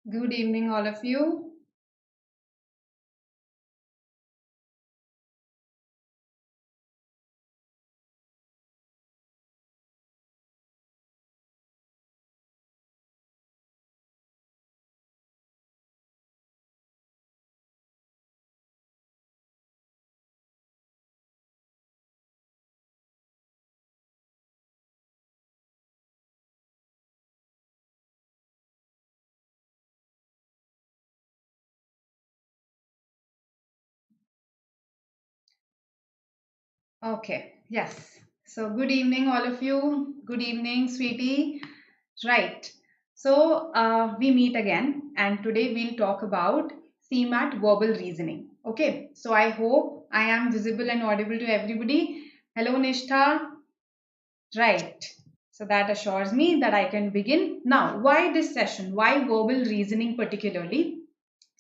Good evening, all of you. Okay, yes. So, good evening, all of you. Good evening, sweetie. Right. So, we meet again, and today we'll talk about CMAT verbal reasoning. Okay. So, I hope I am visible and audible to everybody. Hello, Nishtha. Right. So, that assures me that I can begin. Now, why this session? Why verbal reasoning particularly?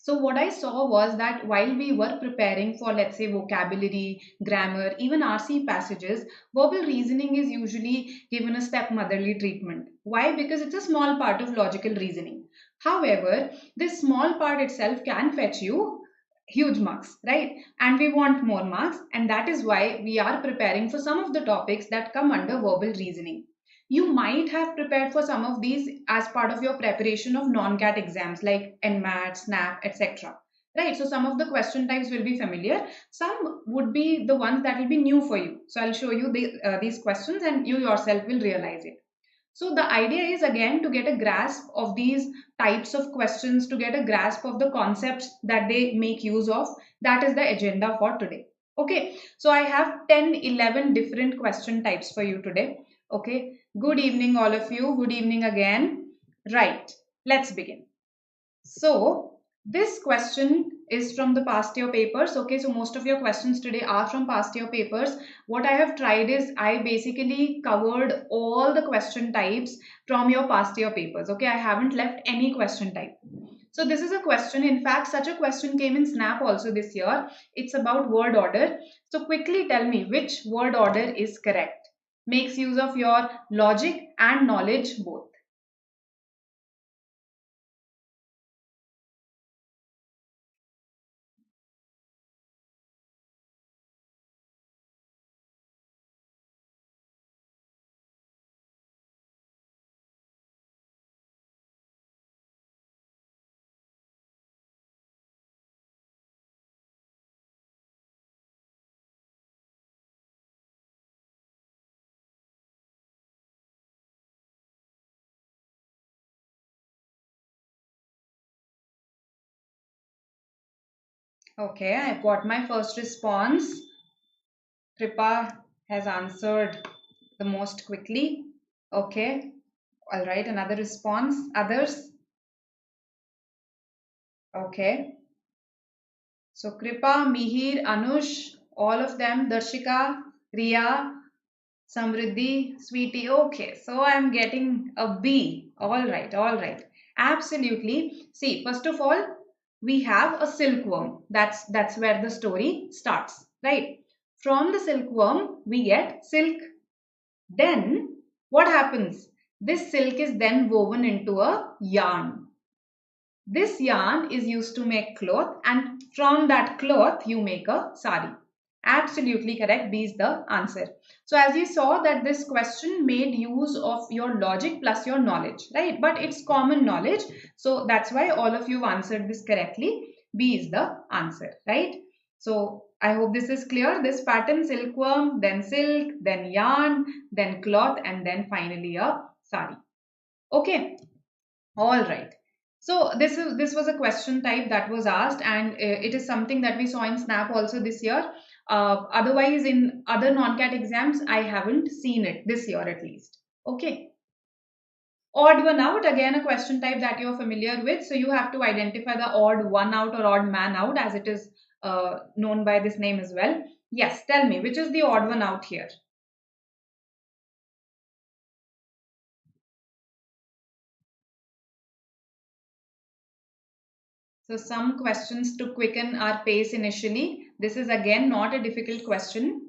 So, what I saw was that while we were preparing for, let's say, vocabulary, grammar, even RC passages, verbal reasoning is usually given a stepmotherly treatment. Why? Because it's a small part of logical reasoning. However, this small part itself can fetch you huge marks, right? And we want more marks, and that is why we are preparing for some of the topics that come under verbal reasoning. You might have prepared for some of these as part of your preparation of non-cat exams like NMAT, SNAP, etc. Right, so some of the question types will be familiar, some would be the ones that will be new for you. So I'll show you these questions and you yourself will realize it. So the idea is again to get a grasp of these types of questions, to get a grasp of the concepts that they make use of. That is the agenda for today. Okay, so I have 10, 11 different question types for you today. Okay, good evening, all of you. Good evening again. Right, let's begin. So, this question is from the past year papers. Okay, so most of your questions today are from past year papers. What I have tried is I basically covered all the question types from your past year papers. Okay, I haven't left any question type. So, this is a question. In fact, such a question came in SNAP also this year. It's about word order. So, quickly tell me which word order is correct. Makes use of your logic and knowledge both. Okay, I've got my first response. Kripa has answered the most quickly. Okay, all right, another response. Others? Okay. So Kripa, Mihir, Anush, all of them, Darshika, Riya, Samriddhi, Sweetie. Okay, so I'm getting a B. All right, all right. Absolutely. See, first of all, we have a silkworm. That's where the story starts, right? From the silkworm, we get silk. Then what happens? This silk is then woven into a yarn. This yarn is used to make cloth, and from that cloth you make a sari. Absolutely correct. B is the answer. So as you saw that this question made use of your logic plus your knowledge, right? But it's common knowledge. So that's why all of you answered this correctly. B is the answer, right? So I hope this is clear. This pattern, silkworm, then silk, then yarn, then cloth, and then finally a sari. Okay. All right. So this was a question type that was asked, and it is something that we saw in SNAP also this year. Otherwise, in other non-CAT exams, I haven't seen it this year at least. Okay. Odd one out, again a question type that you're familiar with. So you have to identify the odd one out or odd man out as it is known by this name as well. Yes, tell me, which is the odd one out here? So some questions to quicken our pace initially. This is again not a difficult question.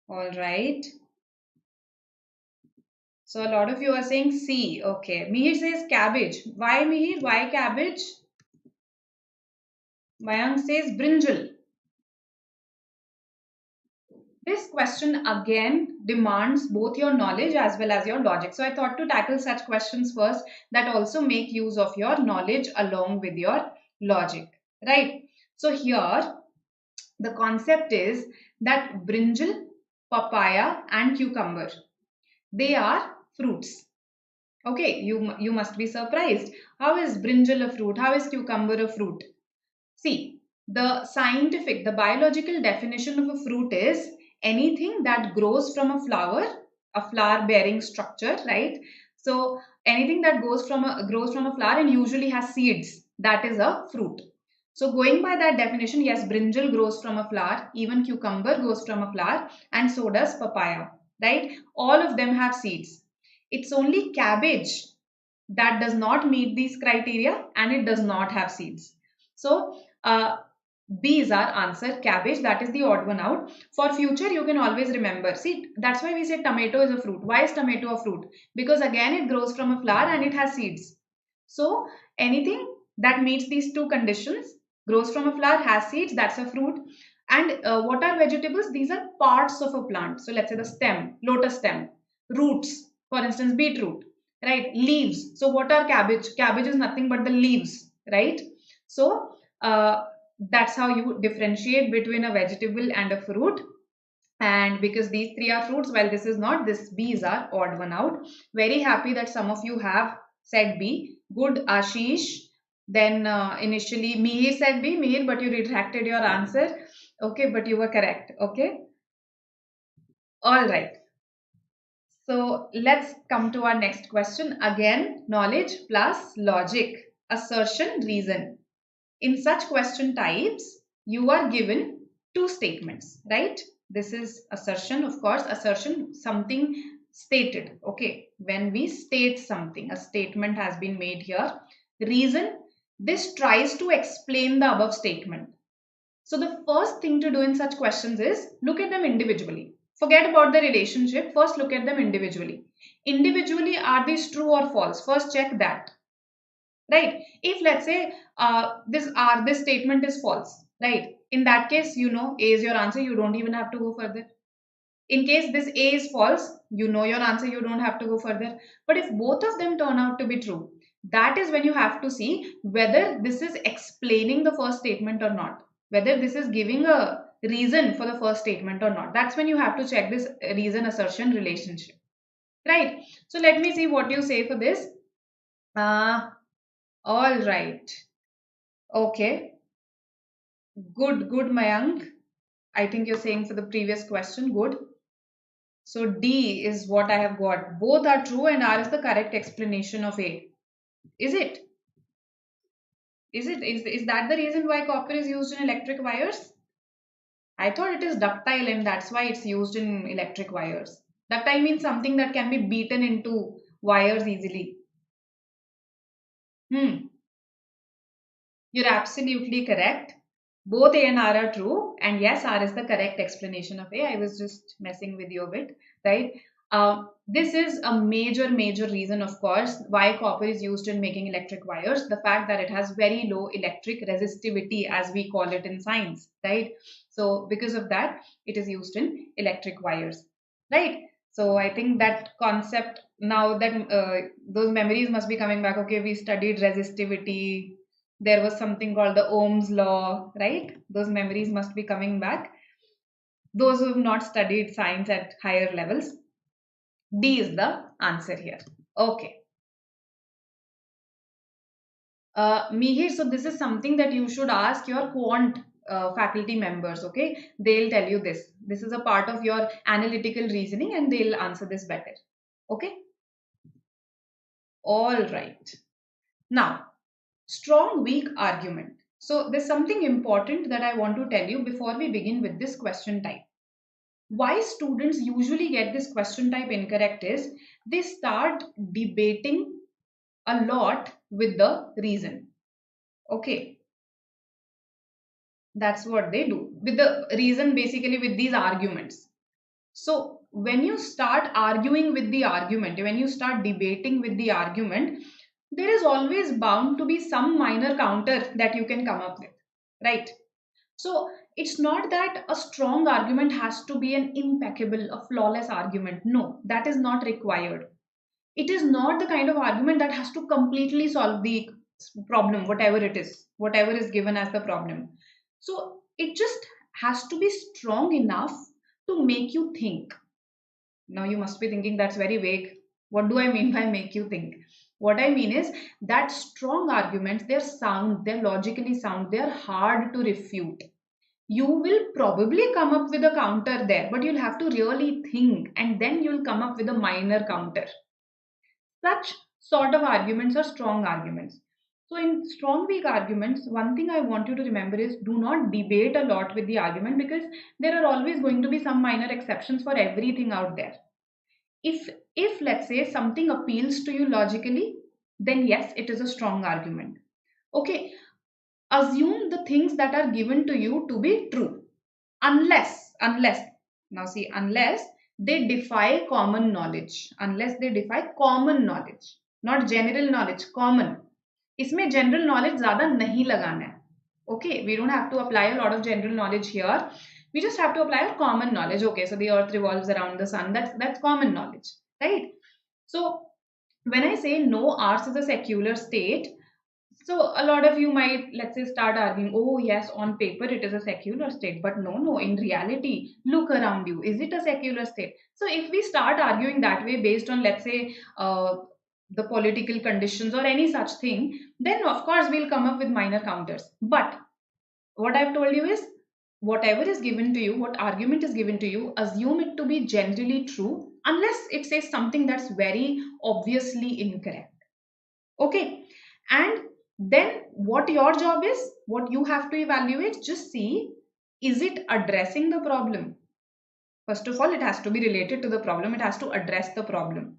All right. So a lot of you are saying C. Okay. Mihir says cabbage. Why Mihir? Why cabbage? Mayank says brinjal. This question again demands both your knowledge as well as your logic. So I thought to tackle such questions first that also make use of your knowledge along with your logic. Right. So here the concept is that brinjal, papaya and cucumber, they are fruits. Okay, you must be surprised. How is brinjal a fruit? How is cucumber a fruit? See, the biological definition of a fruit is anything that grows from a flower bearing structure, right? So anything that grows from a flower and usually has seeds, that is a fruit. So going by that definition, yes, brinjal grows from a flower, even cucumber grows from a flower, and so does papaya, right? All of them have seeds. It's only cabbage that does not meet these criteria and it does not have seeds. So B is our answer, cabbage. That is the odd one out. For future, you can always remember. See, that's why we say tomato is a fruit. Why is tomato a fruit? Because again, it grows from a flower and it has seeds. So anything that meets these two conditions, grows from a flower, has seeds, that's a fruit. And what are vegetables? These are parts of a plant. So let's say the stem, lotus stem, roots, for instance, beetroot, right? Leaves. So what are cabbage? Cabbage is nothing but the leaves, right? So that's how you differentiate between a vegetable and a fruit. And because these three are fruits, while this is not, this B's are odd one out. Very happy that some of you have said B. Good, Ashish. Then initially Mihir said B, Mihir, but you retracted your answer. Okay, but you were correct. Okay. All right. So let's come to our next question. Again, knowledge plus logic, assertion, reason. In such question types, you are given two statements, right? This is assertion, of course, assertion, something stated. Okay, when we state something, a statement has been made here. Reason, this tries to explain the above statement. So the first thing to do in such questions is look at them individually. Forget about the relationship. First, look at them individually. Individually, are these true or false? First, check that, right? If let's say this statement is false, right? In that case, you know A is your answer. You don't even have to go further. In case this A is false, you know your answer. You don't have to go further. But if both of them turn out to be true, that is when you have to see whether this is explaining the first statement or not, whether this is giving a reason for the first statement or not. That's when you have to check this reason assertion relationship, right? So let me see what you say for this. uh, all right. Okay. Good, Mayank. I think you're saying for the previous question. Good. So D is what I have got. Both are true and R is the correct explanation of A. Is it? Is that the reason why copper is used in electric wires? I thought it is ductile and that's why it's used in electric wires. Ductile means something that can be beaten into wires easily. You're absolutely correct. Both A and R are true. And yes, R is the correct explanation of A. I was just messing with you a bit, right? This is a major reason, of course, why copper is used in making electric wires. The fact that it has very low electric resistivity, as we call it in science, right? So because of that, it is used in electric wires, right? So I think that concept now that those memories must be coming back. Okay, we studied resistivity, there was something called the Ohm's law, right? Those memories must be coming back. Those who have not studied science at higher levels, D is the answer here. Okay. Mihir, so this is something that you should ask your quant faculty members, okay? They'll tell you this. This is a part of your analytical reasoning and they'll answer this better. Okay? All right. Now, strong weak argument. So there's something important that I want to tell you before we begin with this question type. Why students usually get this question type incorrect is they start debating a lot with the reason. Okay, that's what they do with the reason, basically with these arguments. So when you start arguing with the argument, when you start debating with the argument, there is always bound to be some minor counter that you can come up with, right? So it's not that a strong argument has to be an impeccable, a flawless argument. No, that is not required. It is not the kind of argument that has to completely solve the problem, whatever is given as the problem. So it just has to be strong enough to make you think. Now you must be thinking that's very vague. What do I mean by make you think? What I mean is that strong arguments, they're sound, they're logically sound, they're hard to refute. You will probably come up with a counter there, but you'll have to really think and then you'll come up with a minor counter. Such sort of arguments are strong arguments. So, in strong weak arguments, one thing I want you to remember is do not debate a lot with the argument, because there are always going to be some minor exceptions for everything out there. If let's say something appeals to you logically, then yes, it is a strong argument. Okay, assume the things that are given to you to be true, unless now see, unless they defy common knowledge, not general knowledge, common. इसमें general knowledge ज़्यादा नहीं लगाना है. Okay, we don't have to apply a lot of general knowledge here. We just have to apply a common knowledge. Okay, so the earth revolves around the sun. That's common knowledge, right? So when I say no, ours is a secular state, so a lot of you might, let's say, start arguing, oh yes, on paper it is a secular state, but no, in reality, look around you. Is it a secular state? So if we start arguing that way based on, let's say, the political conditions or any such thing, then of course we'll come up with minor counters. But what I've told you is, whatever is given to you, what argument is given to you, assume it to be generally true, unless it says something that's very obviously incorrect. Okay, and then what your job is, what you have to evaluate, just see, is it addressing the problem? First of all, it has to be related to the problem, it has to address the problem.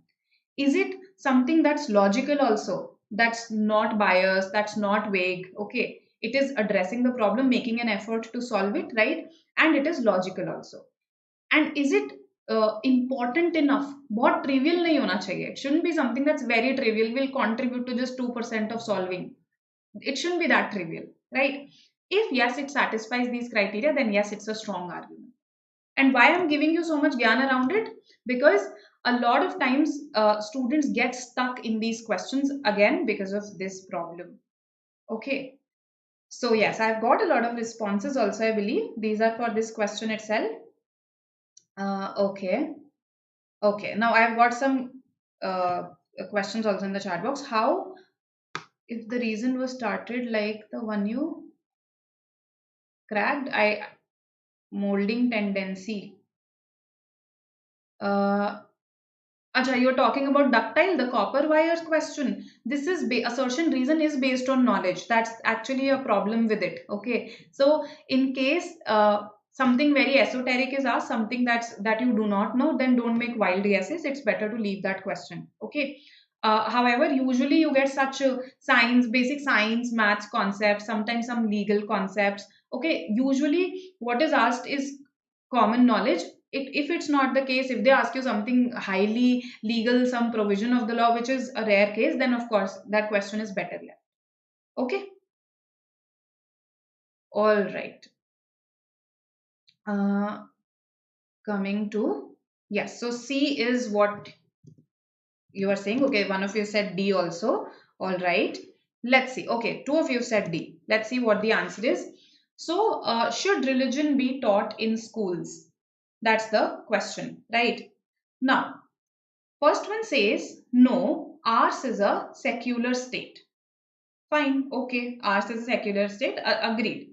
Is it something that's logical also, that's not biased, that's not vague? Okay, it is addressing the problem, making an effort to solve it, right? And it is logical also. And is it important enough? बहुत trivial नहीं होना चाहिए. It shouldn't be something that's very trivial, will contribute to just 2% of solving. It shouldn't be that trivial, right? If yes, it satisfies these criteria, then yes, it's a strong argument. And why I'm giving you so much gyan around it? Because a lot of times students get stuck in these questions again because of this problem. Okay. So yes, I've got a lot of responses also, I believe. These are for this question itself. Okay. Okay. Now I've got some questions also in the chat box. How, if the reason was started like the one you cracked, molding tendency. Acha, you're talking about ductile, the copper wires question. This is assertion reason is based on knowledge. That's actually a problem with it. Okay. So in case something very esoteric is asked, something that you do not know, then don't make wild guesses. It's better to leave that question. Okay. However, usually you get such science, basic science, maths concepts, sometimes some legal concepts. Okay, usually what is asked is common knowledge. If it's not the case, if they ask you something highly legal, some provision of the law, which is a rare case, then of course that question is better left. Okay. All right. Coming to, yes, so C is what you are saying. Okay, one of you said D also. All right, let's see. Okay, two of you said D. Let's see what the answer is. So should religion be taught in schools? That's the question, right? Now, first one says no, ours is a secular state. Fine, okay, ours is a secular state, agreed.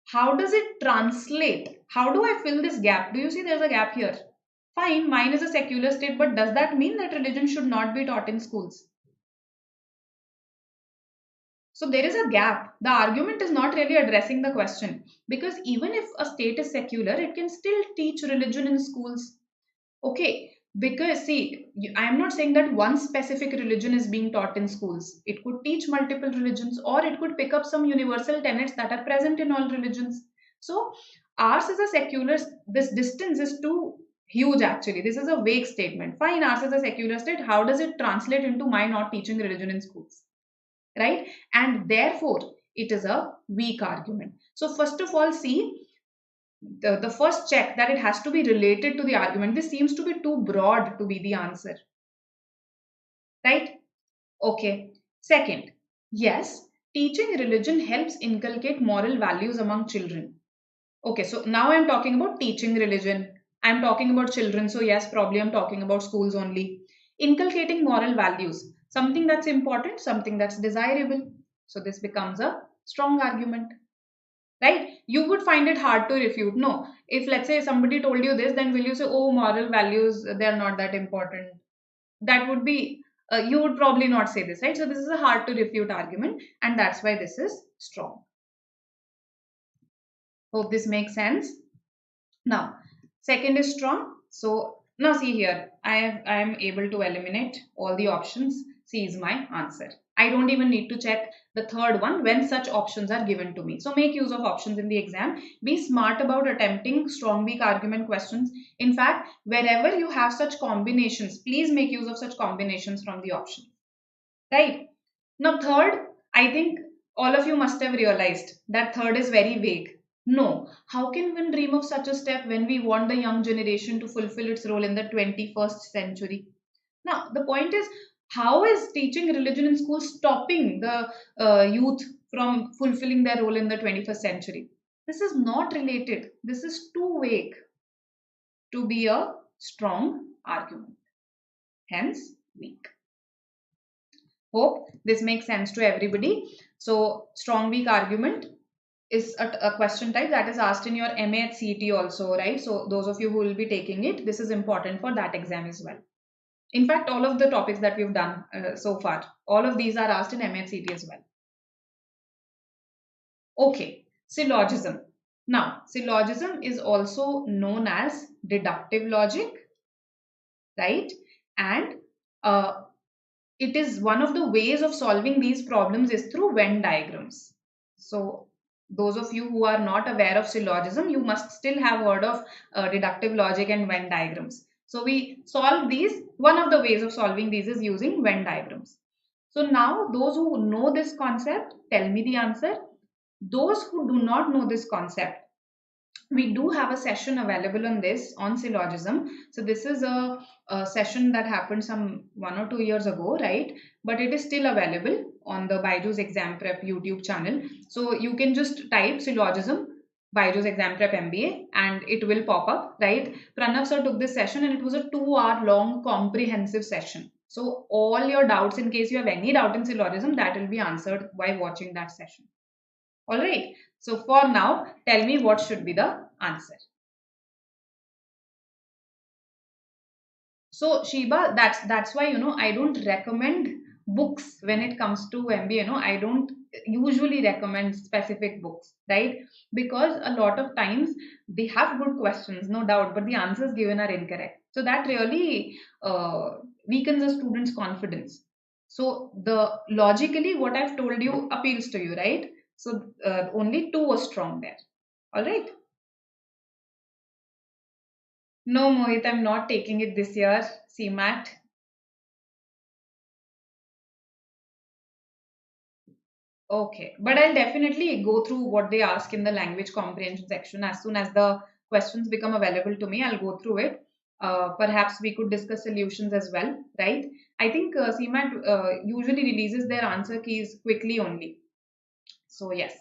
How does it translate? How do I fill this gap? Do you see there's a gap here? Fine, mine is a secular state, but does that mean that religion should not be taught in schools? So there is a gap. The argument is not really addressing the question, because even if a state is secular, it can still teach religion in schools. Okay, because see, I am not saying that one specific religion is being taught in schools. It could teach multiple religions, or it could pick up some universal tenets that are present in all religions. So ours is a secular, this distance is too Huge actually. This is a vague statement. Fine, ours is a secular state. How does it translate into my not teaching religion in schools? Right? And therefore, it is a weak argument. So, first of all, see the first check that it has to be related to the argument. This seems to be too broad to be the answer. Right? Okay. Second, yes, teaching religion helps inculcate moral values among children. Okay, so now I'm talking about teaching religion. I'm talking about children. So, yes, probably I'm talking about schools only. Inculcating moral values, something that's important, something that's desirable. So, this becomes a strong argument, right? You would find it hard to refute. No, if let's say somebody told you this, then will you say, oh, moral values, they're not that important? That would be, you would probably not say this, right? So, this is a hard to refute argument, and that's why this is strong. Hope this makes sense. Now, second is strong. So now see here, I am able to eliminate all the options. C is my answer. I don't even need to check the third one when such options are given to me. So make use of options in the exam. Be smart about attempting strong weak argument questions. In fact, wherever you have such combinations, please make use of such combinations from the option. Right? Now, third, I think all of you must have realized that third is very vague. No, how can one dream of such a step when we want the young generation to fulfill its role in the 21st century? Now, the point is, how is teaching religion in schools stopping the youth from fulfilling their role in the 21st century? This is not related. This is too vague to be a strong argument. Hence, weak. Hope this makes sense to everybody. So, strong weak argument is a question type that is asked in your MA at CET also, right? So, those of you who will be taking it, this is important for that exam as well. In fact, all of the topics that we've done so far, all of these are asked in MA at CET as well. Okay, syllogism. Now, syllogism is also known as deductive logic, right? And it is one of the ways of solving these problems is through Venn diagrams. So, those of you who are not aware of syllogism, you must still have heard of deductive logic and Venn diagrams. So, we solve these. One of the ways of solving these is using Venn diagrams. So, now those who know this concept, tell me the answer. Those who do not know this concept, we do have a session available on this on syllogism. So this is a session that happened some 1 or 2 years ago, right? But it is still available on the BYJU'S Exam Prep YouTube channel. So you can just type syllogism BYJU'S Exam Prep MBA and it will pop up, right? Pranav sir took this session and it was a 2 hour long comprehensive session. So all your doubts, in case you have any doubt in syllogism, that will be answered by watching that session. All right. So for now, tell me what should be the answer. So Sheba, that's why I don't recommend books when it comes to MBA. I don't usually recommend specific books, right? Because a lot of times they have good questions, no doubt, but the answers given are incorrect. So that really weakens a student's confidence. So the logically what I've told you appeals to you, right? So only two was strong there. All right. No, Mohit, I'm not taking it this year. CMAT. Okay, but I'll definitely go through what they ask in the language comprehension section. As soon as the questions become available to me, I'll go through it. Perhaps we could discuss solutions as well, right? I think CMAT usually releases their answer keys quickly only. So, yes.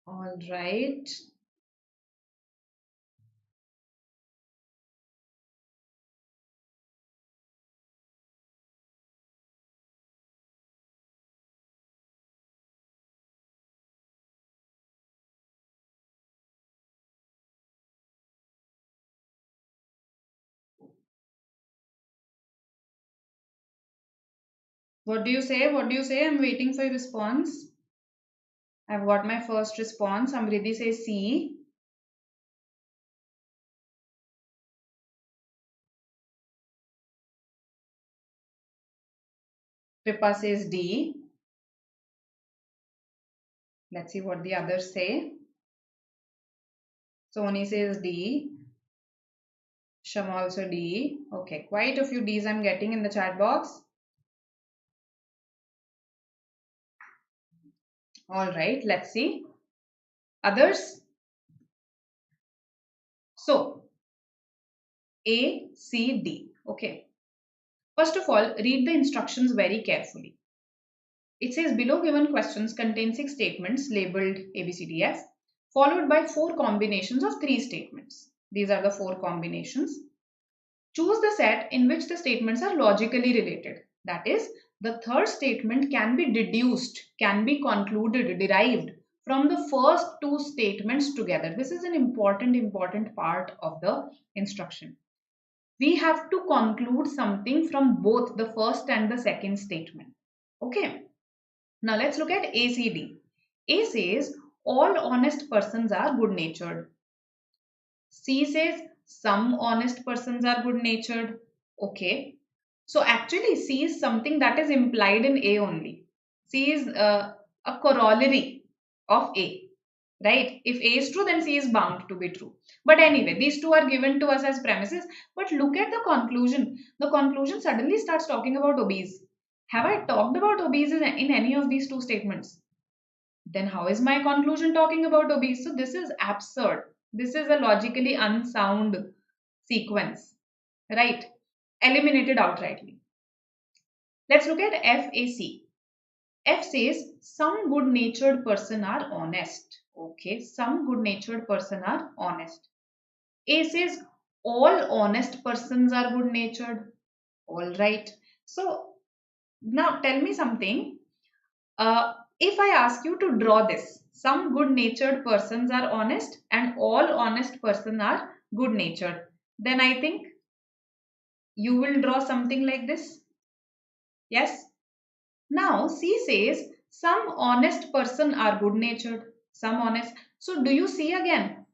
All right. What do you say? What do you say? I'm waiting for your response. I've got my first response. Amriti says C. Kripa says D. Let's see what the others say. Sony says D. Sham also D. Okay, quite a few D's I'm getting in the chat box. All right, let's see. Others? So, A, C, D. Okay. First of all, read the instructions very carefully. It says below given questions contain 6 statements labeled ABCDF, followed by 4 combinations of 3 statements. These are the 4 combinations. Choose the set in which the statements are logically related. That is, the third statement can be deduced, can be concluded, derived from the first 2 statements together. This is an important part of the instruction. We have to conclude something from both the first and the second statement. Okay. Now let's look at ACD. A says all honest persons are good natured. C says some honest persons are good natured. Okay. So actually C is something that is implied in A only. C is a corollary of A. Right? If A is true, then C is bound to be true. But anyway, these two are given to us as premises. But look at the conclusion. The conclusion suddenly starts talking about obese. Have I talked about obese in any of these 2 statements? Then how is my conclusion talking about obese? So this is absurd. This is a logically unsound sequence. Right? Eliminated outrightly. Let's look at FAC. F says some good-natured person are honest. Okay, some good-natured person are honest. A says all honest persons are good-natured. All right. So now tell me something. If I ask you to draw this, some good-natured persons are honest and all honest persons are good-natured, then I think you will draw something like this. Yes. Now C says some honest person are good natured, some honest. So do you see again?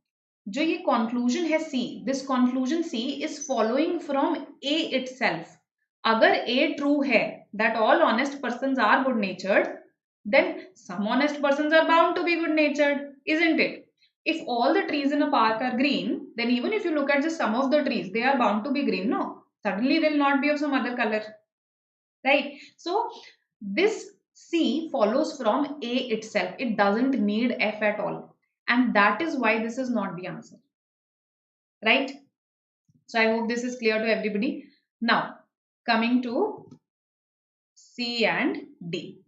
जो ये conclusion है C, this conclusion C is following from A itself. अगर A true है that all honest persons are good natured, then some honest persons are bound to be good natured, isn't it? If all the trees in a park are green, then even if you look at just some of the trees, they are bound to be green. No, suddenly they'll not be of some other color, right? So this C follows from A itself. It doesn't need F at all. And that is why this is not the answer. Right? So I hope this is clear to everybody. Now, coming to C and D.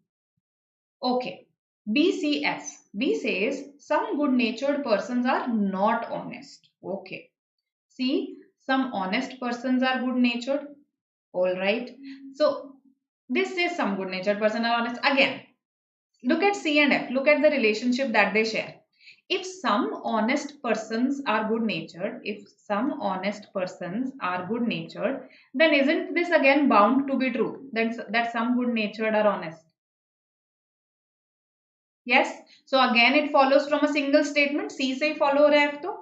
Okay. BCF. B says some good-natured persons are not honest. Okay. C, some honest persons are good-natured. All right. So this says some good-natured person are honest. Again, look at C and F. Look at the relationship that they share. If some honest persons are good-natured, then isn't this again bound to be true? That some good-natured are honest. Yes. So again, it follows from a single statement. C से follow रहा है F तो,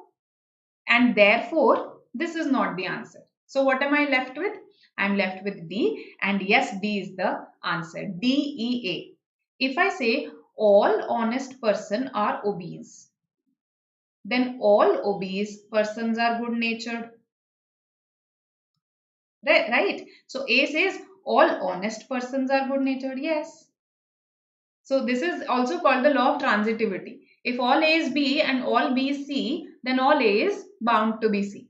and therefore this is not the answer. So what am I left with? I'm left with D, and yes, D is the answer. DEA. If I say all honest person are obese, then all obese persons are good natured. Right? So A says all honest persons are good natured. Yes. So this is also called the law of transitivity. If all A is B and all B is C, then all A is bound to be C.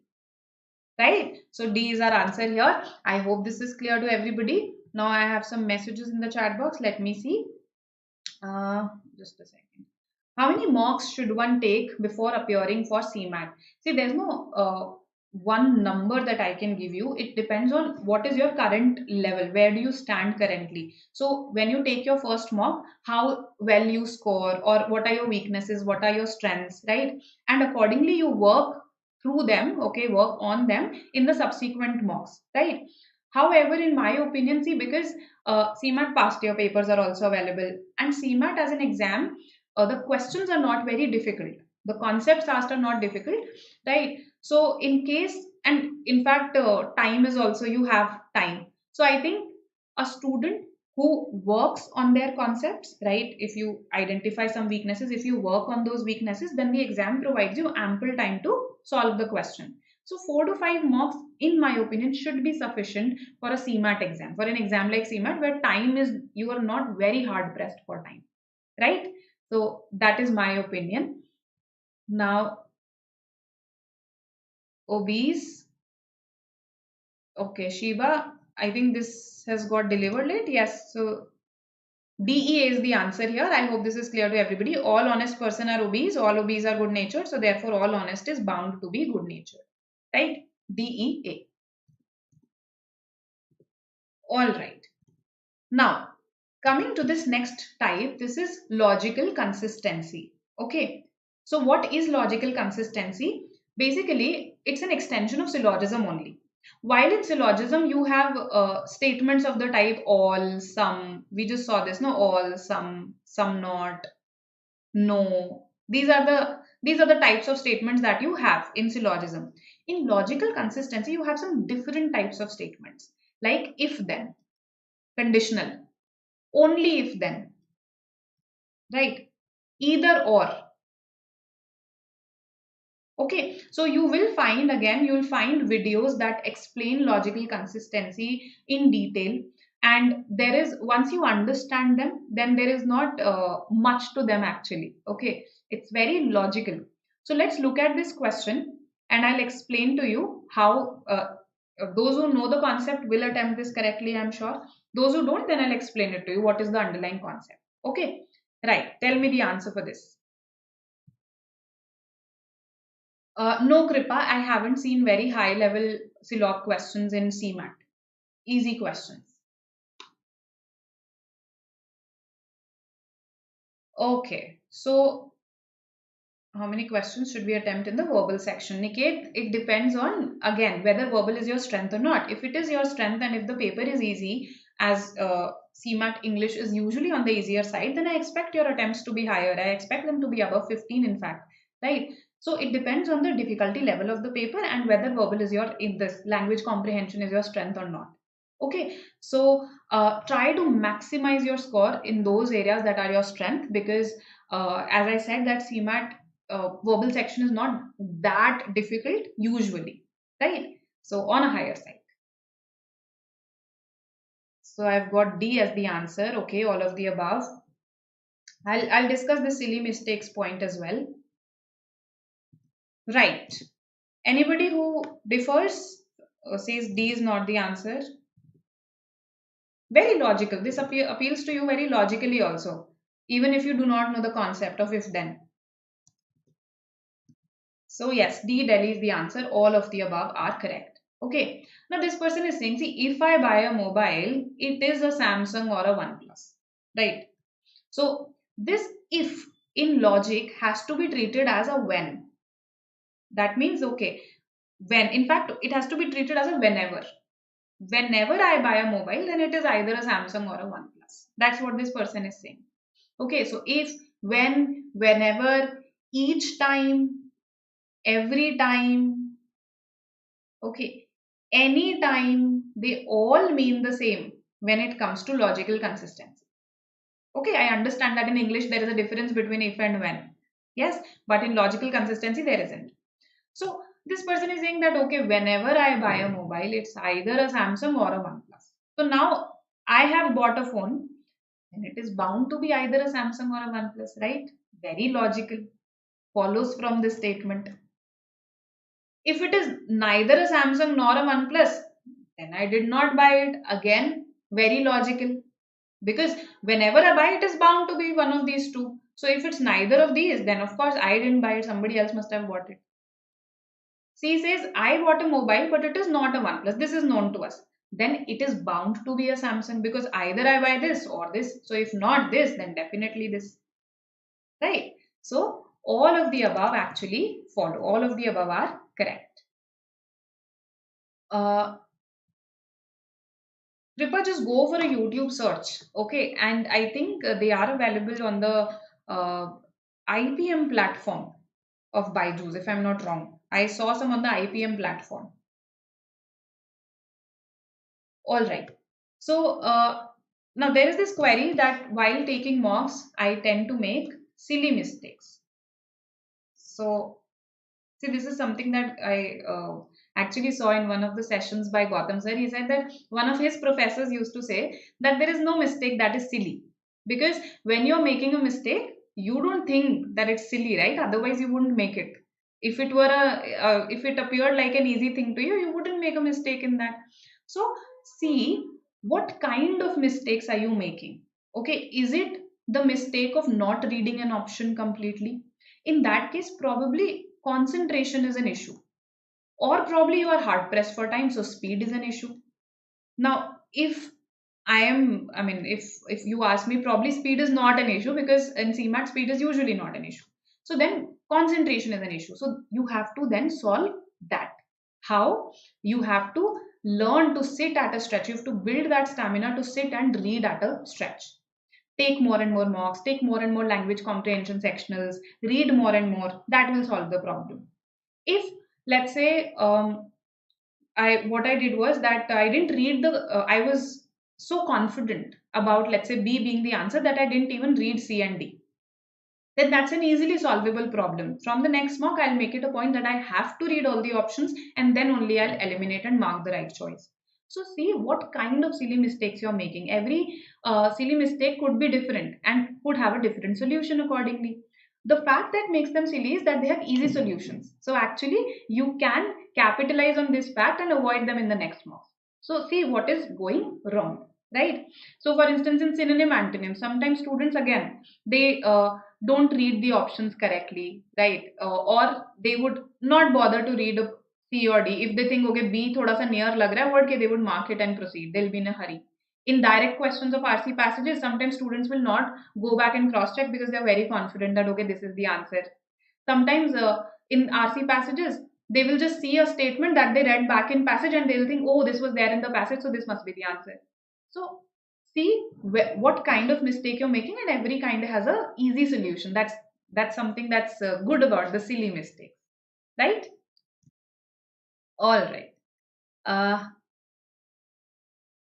Right? So D is our answer here. I hope this is clear to everybody. Now I have some messages in the chat box. Let me see. Just a second. How many mocks should one take before appearing for CMAT? See, there's no one number that I can give you. It depends on what is your current level. Where do you stand currently? So when you take your first mock, how well you score, or what are your weaknesses, what are your strengths, right? And accordingly you work through them, okay, work on them in the subsequent mocks, right? However, in my opinion, see, because CMAT past year papers are also available, and CMAT as an exam, the questions are not very difficult. The concepts asked are not difficult, right? So in case, and in fact, time is also, you have time. So I think a student who works on their concepts, right? If you identify some weaknesses, if you work on those weaknesses, then the exam provides you ample time to solve the question. So 4 to 5 marks, in my opinion, should be sufficient for a CMAT exam, for an exam like CMAT, where time is, you are not very hard pressed for time, right? So that is my opinion. Now, obese. Okay, Shiva, I think this has got delivered late. Yes, so DEA is the answer here. I hope this is clear to everybody. All honest person are obese. All obese are good natured. So therefore, all honest is bound to be good natured. Right? DEA. All right. Now, coming to this next type, this is logical consistency. Okay. So what is logical consistency? Basically, it's an extension of syllogism only. While in syllogism, you have statements of the type all, some. We just saw this, no? All, some not, no. These are the types of statements that you have in syllogism. In logical consistency, you have some different types of statements, like if then, conditional, only if then, right? Either or. Okay, so you will find, again, you will find videos that explain logical consistency in detail. And there is, once you understand them, then there is not much to them actually. Okay, it's very logical. So let's look at this question and I'll explain to you how those who know the concept will attempt this correctly, I'm sure. Those who don't, then I'll explain it to you. What is the underlying concept? Okay, right. Tell me the answer for this. No, Kripa, I haven't seen very high level Silog questions in CMAT. Easy questions. Okay, so how many questions should we attempt in the verbal section? Niket, it depends on, again, whether verbal is your strength or not. If it is your strength and if the paper is easy, as CMAT English is usually on the easier side, then I expect your attempts to be higher. I expect them to be above 15, in fact, right? So it depends on the difficulty level of the paper and whether verbal is your, in this language comprehension is your strength or not. Okay, so try to maximize your score in those areas that are your strength, because as I said, that CMAT verbal section is not that difficult usually, right? So on a higher side. So I've got D as the answer. Okay, all of the above. I'll discuss the silly mistakes point as well. Right. Anybody who differs says D is not the answer. Very logical. This appeals to you very logically also, even if you do not know the concept of if then. So yes, D, Delhi is the answer. All of the above are correct. Okay. Now this person is saying, see, if I buy a mobile, it is a Samsung or a OnePlus, right? So this if in logic has to be treated as a when. That means, okay, when, in fact, it has to be treated as a whenever. Whenever I buy a mobile, then it is either a Samsung or a OnePlus. That's what this person is saying. Okay, so if, when, whenever, each time, every time, okay, anytime, they all mean the same when it comes to logical consistency. Okay, I understand that in English there is a difference between if and when. Yes, but in logical consistency there isn't. So this person is saying that, okay, whenever I buy a mobile, it's either a Samsung or a OnePlus. So now I have bought a phone and it is bound to be either a Samsung or a OnePlus, right? Very logical. Follows from this statement. If it is neither a Samsung nor a OnePlus, then I did not buy it. Again, very logical. Because whenever I buy, it is bound to be one of these two. So if it's neither of these, then of course I didn't buy it. Somebody else must have bought it. C says, I bought a mobile, but it is not a OnePlus. This is known to us. Then it is bound to be a Samsung because either I buy this or this. So if not this, then definitely this. Right? So all of the above actually follow. All of the above are correct. Kripa, just go for a YouTube search. Okay. And I think they are available on the IPM platform of BYJU'S, if I'm not wrong. I saw some on the IPM platform. All right. So Now, there is this query that while taking mocks, I tend to make silly mistakes. So, see, this is something that I actually saw in one of the sessions by Gautam sir. He said that one of his professors used to say that there is no mistake that is silly. Because when you're making a mistake, you don't think that it's silly, right? Otherwise, you wouldn't make it. If it were if it appeared like an easy thing to you, you wouldn't make a mistake in that. So, see what kind of mistakes are you making? Okay, is it the mistake of not reading an option completely? In that case, probably concentration is an issue, or probably you are hard pressed for time, so speed is an issue. Now, if I mean, if you ask me, probably speed is not an issue, because in CMAT speed is usually not an issue. So then concentration is an issue. So you have to then solve that. How? You have to learn to sit at a stretch. You have to build that stamina to sit and read at a stretch. Take more and more mocks, take more and more language comprehension sectionals, read more and more. That will solve the problem. If, let's say, I what I did was that I didn't read the I was so confident about, let's say, B being the answer, that I didn't even read C and D. Then that's an easily solvable problem. From the next mock, I'll make it a point that I have to read all the options, and then only I'll eliminate and mark the right choice. So see what kind of silly mistakes you're making. Every silly mistake could be different and could have a different solution accordingly. The fact that makes them silly is that they have easy solutions. So actually, you can capitalize on this fact and avoid them in the next mock. So see what is going wrong, right? So for instance, in synonym antonym, sometimes students, again, they don't read the options correctly, right? Or they would not bother to read a C or D. If they think, okay, B thoda sa near lag raha hai word ke, they would mark it and proceed. They'll be in a hurry. In direct questions of RC passages, sometimes students will not go back and cross check because they're very confident that, okay, this is the answer. Sometimes in RC passages, they will just see a statement that they read back in passage and they'll think, oh, this was there in the passage, so this must be the answer. So see what kind of mistake you're making, and every kind has a easy solution. That's something that's good about the silly mistakes, right? All right. Uh,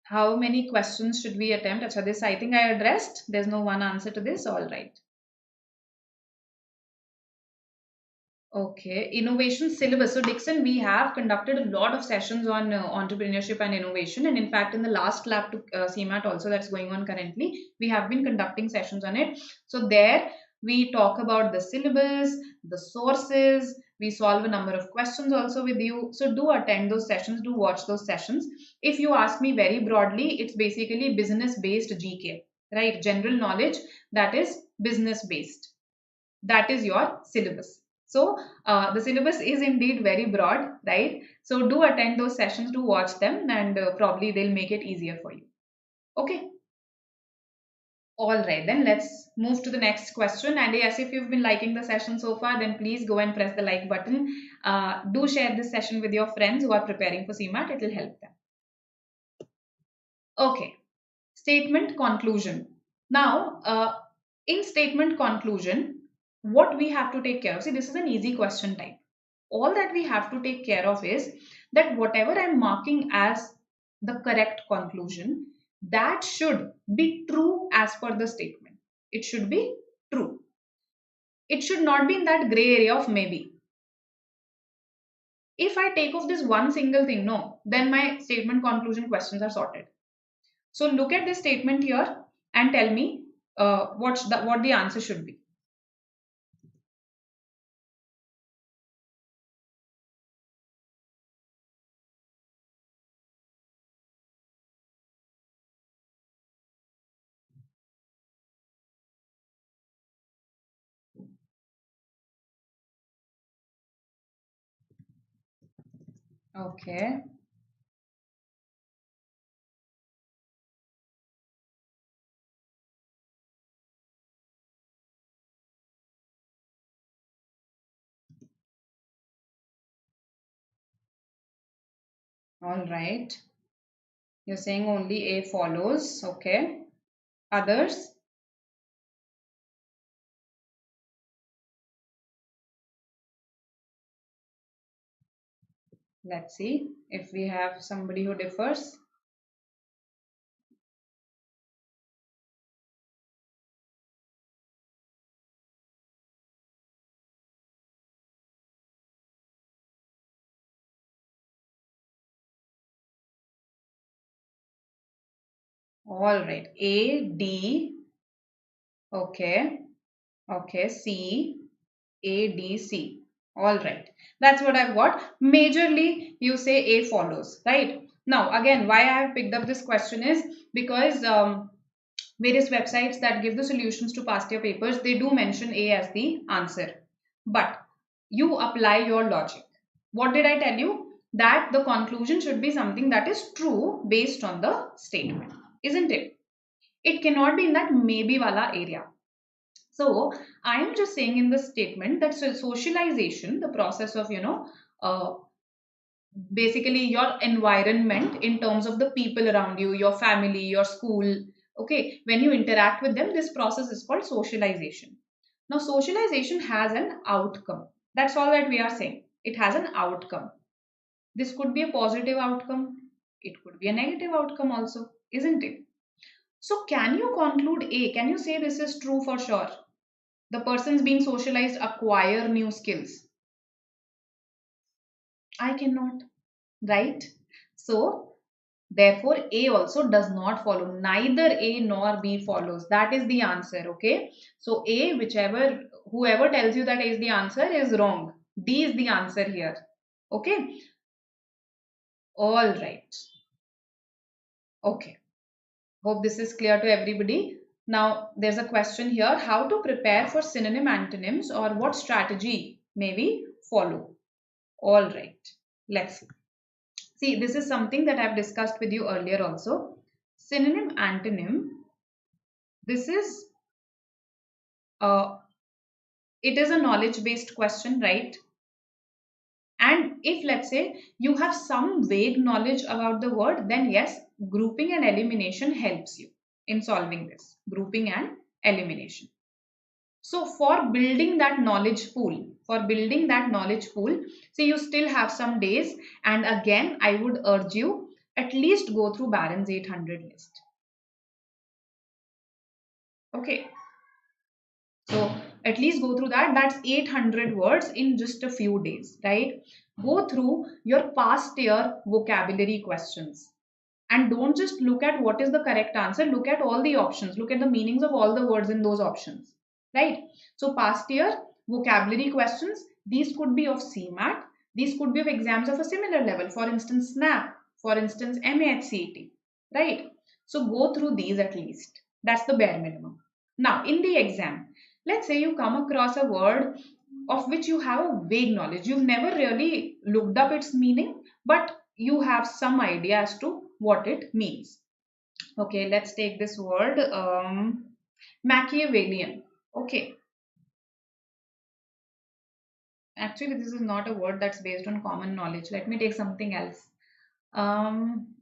how many questions should we attempt? Acha, this I think I addressed. There's no one answer to this. All right. Okay, innovation syllabus. So, Dixon, we have conducted a lot of sessions on entrepreneurship and innovation. And in fact, in the last lab to CMAT also, that's going on currently, we have been conducting sessions on it. So, there we talk about the syllabus, the sources, we solve a number of questions also with you. So, do attend those sessions, do watch those sessions. If you ask me very broadly, it's basically business based GK, right? General knowledge that is business based. That is your syllabus. So the syllabus is indeed very broad, right? So do attend those sessions, do watch them, and probably they'll make it easier for you. Okay. All right, then let's move to the next question. And yes, if you've been liking the session so far, then please go and press the like button. Do share this session with your friends who are preparing for CMAT. It will help them. Okay. Statement conclusion. Now, in statement conclusion, what we have to take care of, see, this is an easy question type. All that we have to take care of is that whatever I'm marking as the correct conclusion, that should be true as per the statement. It should be true. It should not be in that gray area of maybe. If I take off this one single thing, no, then my statement conclusion questions are sorted. So look at this statement here and tell me what the answer should be. Okay. All right. You're saying only A follows. Okay. Others? Let's see if we have somebody who differs. All right. A, D, okay, okay, C, A, D, C. All right. That's what I've got. Majorly, you say A follows, right? Now, again, why I have picked up this question is because various websites that give the solutions to past year papers, they do mention A as the answer. But you apply your logic. What did I tell you? That the conclusion should be something that is true based on the statement, isn't it? It cannot be in that maybe wala area. So I am just saying in the statement that socialization, the process of, uh, basically your environment in terms of the people around you, your family, your school, okay, when you interact with them, this process is called socialization. Now, socialization has an outcome. That's all that we are saying. It has an outcome. This could be a positive outcome. It could be a negative outcome also, isn't it? So, can you conclude A? Can you say this is true for sure? The persons being socialized acquire new skills. I cannot, right? So, therefore, A also does not follow. Neither A nor B follows. That is the answer, okay? So, A, whoever tells you that A is the answer is wrong. D is the answer here, okay? All right, okay. Hope this is clear to everybody. Now, there's a question here, how to prepare for synonym antonyms or what strategy may we follow? All right, let's see. See, this is something that I've discussed with you earlier also. Synonym antonym, this is uh, it is a knowledge based question, right? And if let's say you have some vague knowledge about the word, then yes, grouping and elimination helps you in solving this. Grouping and elimination. So for building that knowledge pool, see, you still have some days. And again, I would urge you at least go through Barron's 800 list. Okay. So at least go through that. That's 800 words in just a few days, right? Go through your past year vocabulary questions. And don't just look at what is the correct answer. Look at all the options. Look at the meanings of all the words in those options, right? So past year vocabulary questions, these could be of CMAT. These could be of exams of a similar level. For instance, SNAP. For instance, MAHCET, right? So go through these at least. That's the bare minimum. Now, in the exam, let's say you come across a word of which you have a vague knowledge. You've never really looked up its meaning, but you have some idea as to what it means. Okay, let's take this word, Machiavellian. Okay, actually, this is not a word that's based on common knowledge. Let me take something else. Um,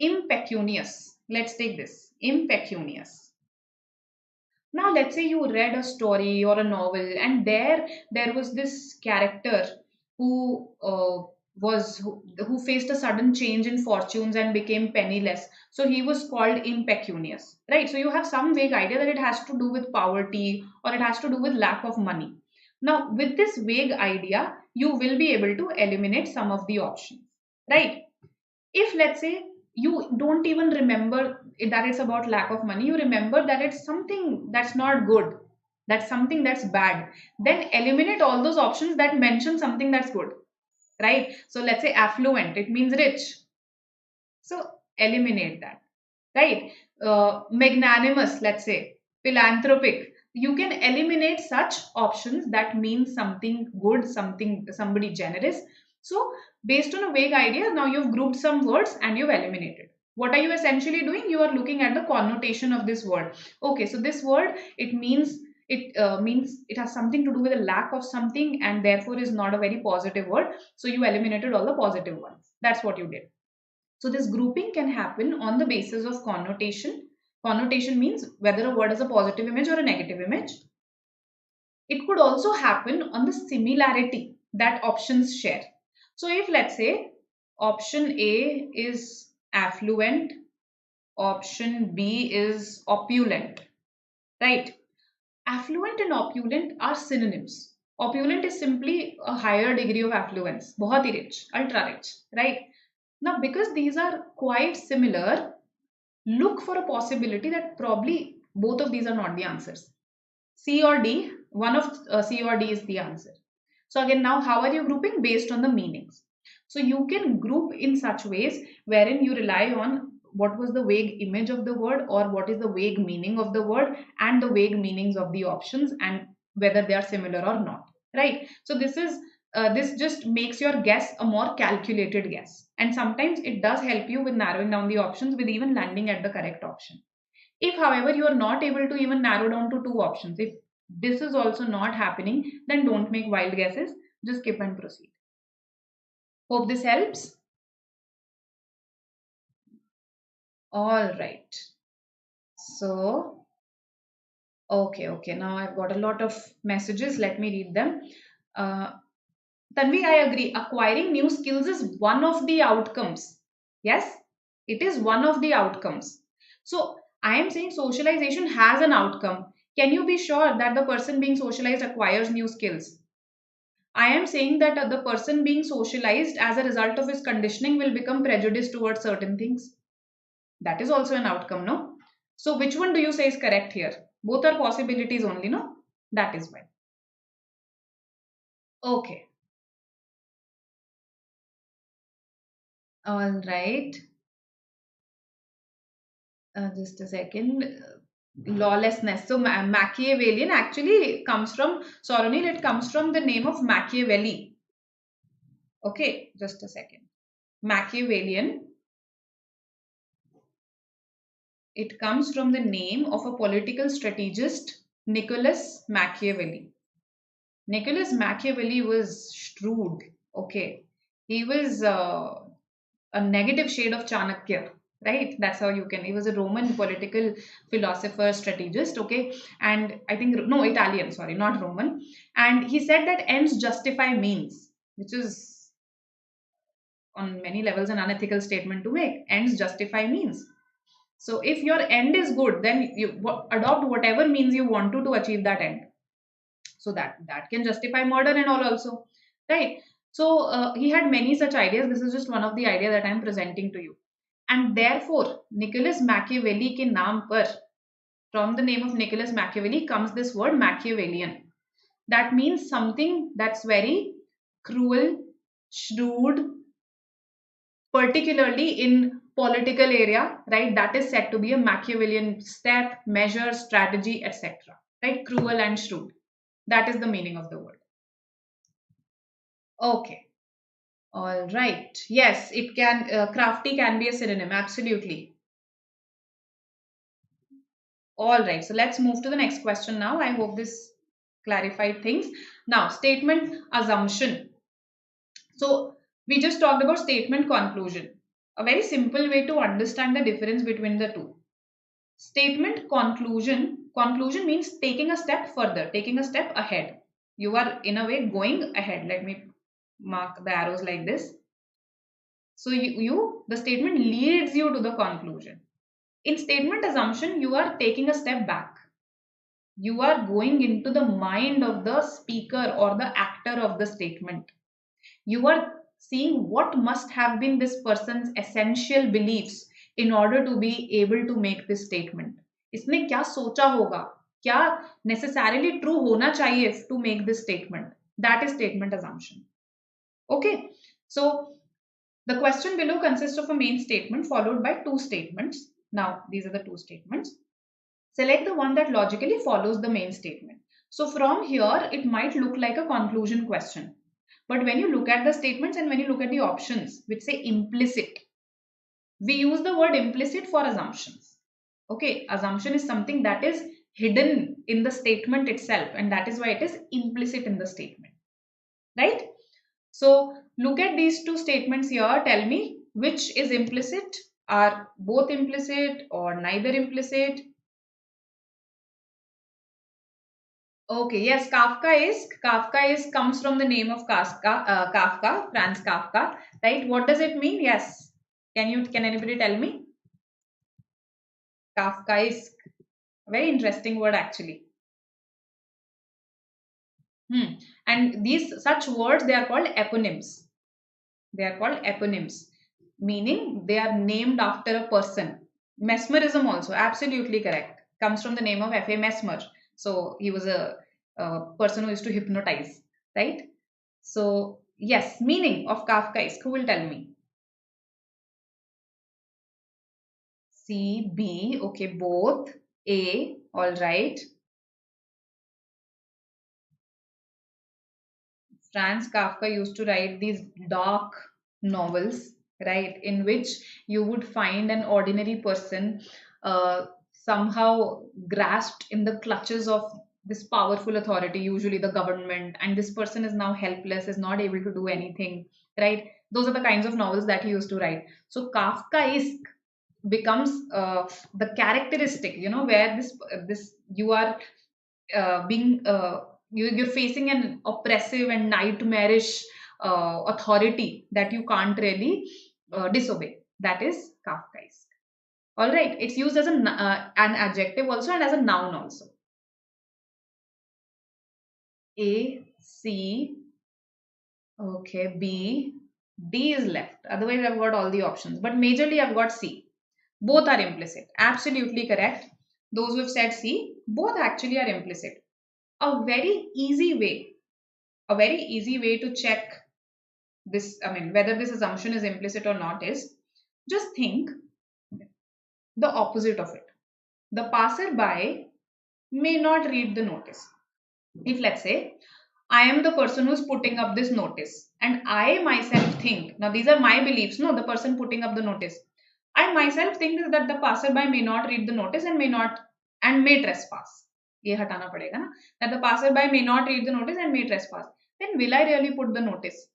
Impecunious. Let's take this. Impecunious. Now, let's say you read a story or a novel, and there was this character who who faced a sudden change in fortunes and became penniless. So he was called impecunious, right? So you have some vague idea that it has to do with poverty or it has to do with lack of money. Now, with this vague idea, you will be able to eliminate some of the options, right? If let's say you don't even remember that it's about lack of money, you remember that it's something that's not good, that's something that's bad, then eliminate all those options that mention something that's good, right? So let's say affluent, it means rich, so eliminate that, right? Magnanimous, let's say philanthropic, you can eliminate such options that mean something good, somebody generous. So based on a vague idea, now you've grouped some words and you've eliminated. What are you essentially doing? You are looking at the connotation of this word. Okay, so this word, it means it has something to do with a lack of something and therefore is not a very positive word, so you eliminated all the positive ones. That's what you did. So this grouping can happen on the basis of connotation. Connotation means whether a word has a positive image or a negative image. It could also happen on the similarity that options share. So if let's say option A is affluent, option B is opulent, right? Affluent and opulent are synonyms. Opulent is simply a higher degree of affluence, बहुत ही rich, ultra rich, right? Now, because these are quite similar, look for a possibility that probably both of these are not the answers. C or D, one of C or D is the answer. So again, now how are you grouping? Based on the meanings. So you can group in such ways wherein you rely on what was the vague image of the word or what is the vague meaning of the word and the vague meanings of the options and whether they are similar or not. Right. So this just makes your guess a more calculated guess. And sometimes it does help you with narrowing down the options with even landing at the correct option. If, however, you are not able to even narrow down to two options, if this is also not happening, then don't make wild guesses. Just skip and proceed. Hope this helps. All right. So, okay. Now I've got a lot of messages. Let me read them. Uh, Tanvi, I agree. Acquiring new skills is one of the outcomes. Yes, it is one of the outcomes. So I am saying socialization has an outcome. Can you be sure that the person being socialized acquires new skills? I am saying that the person being socialized as a result of his conditioning will become prejudiced towards certain things. That is also an outcome, no? So which one do you say is correct here? Both are possibilities only, no? That is why. Okay. All right. Just a second. Lawlessness. So Machiavellian actually comes from, Soronil, it comes from the name of Machiavelli. Okay, just a second. Machiavellian. It comes from the name of a political strategist, Nicholas Machiavelli. Nicholas Machiavelli was shrewd. Okay. He was a negative shade of Chanakya, right? That's how you can. He was a Roman political philosopher, strategist, okay? And I think, no, Italian, sorry, not Roman. And he said that ends justify means, which is on many levels an unethical statement to make. Ends justify means. So if your end is good, then you adopt whatever means you want to achieve that end. So that can justify murder and all also, right? So he had many such ideas. This is just one of the idea that I am presenting to you. And therefore, Nicholas Machiavelli ke naam par, from the name of Nicholas Machiavelli comes this word Machiavellian. That means something that's very cruel, shrewd, particularly in political area, right? That is said to be a Machiavellian step, measure, strategy, etc. Right? Cruel and shrewd. That is the meaning of the word. Okay. All right. Yes, it can, crafty can be a synonym. Absolutely. All right. So let's move to the next question now. I hope this clarified things. Now, statement assumption. So we just talked about statement conclusion. A very simple way to understand the difference between the two. Statement conclusion means taking a step further, taking a step ahead. You are in a way going ahead. Let me mark the arrows like this. So the statement leads you to the conclusion. In statement assumption, you are taking a step back. You are going into the mind of the speaker or the actor of the statement. You are seeing what must have been this person's essential beliefs in order to be able to make this statement. इसने क्या सोचा होगा, क्या necessarily true होना चाहिए to make this statement. That is statement assumption. Okay, so the question below consists of a main statement followed by two statements. Now, these are the two statements. Select the one that logically follows the main statement. So from here, it might look like a conclusion question. But when you look at the statements and when you look at the options, which say implicit, we use the word implicit for assumptions. Okay, assumption is something that is hidden in the statement itself, and that is why it is implicit in the statement. Right? So look at these two statements here. Tell me which is implicit. Are both implicit or neither implicit? Okay, yes, Kafka is comes from the name of Kafka, Franz Kafka, right? What does it mean? Yes. Can anybody tell me? Kafkaesque. Very interesting word actually. And these such words, they are called eponyms. They are called eponyms. meaning they are named after a person. Mesmerism also, absolutely correct. Comes from the name of F.A. Mesmer. So he was a person who used to hypnotize, right? So yes, meaning of Kafkaesque. Who will tell me? C, B, okay, both. A, all right. Franz Kafka used to write these dark novels, right, in which you would find an ordinary person somehow grasped in the clutches of this powerful authority, usually the government, and this person is now helpless, is not able to do anything, right? Those are the kinds of novels that he used to write. So Kafkaesque becomes the characteristic, where this you are being you're facing an oppressive and nightmarish authority that you can't really disobey. That is Kafkaesque. All right, it's used as an adjective also and as a noun also. A, C, okay, B, D is left. Otherwise, I've got all the options, but majorly I've got C. Both are implicit. Absolutely correct. Those who have said C, both actually are implicit. A very easy way, a very easy way to check this, I mean, whether this assumption is implicit or not is just think the opposite of it. The passerby may not read the notice. If let's say I am the person who's putting up this notice and I myself think, now these are my beliefs, no, the person putting up the notice. I myself think is that the passerby may not read the notice and may trespass. ये हटाना पड़ेगा ना, that the passerby may not read the notice and may trespass. Then will I really put the notice?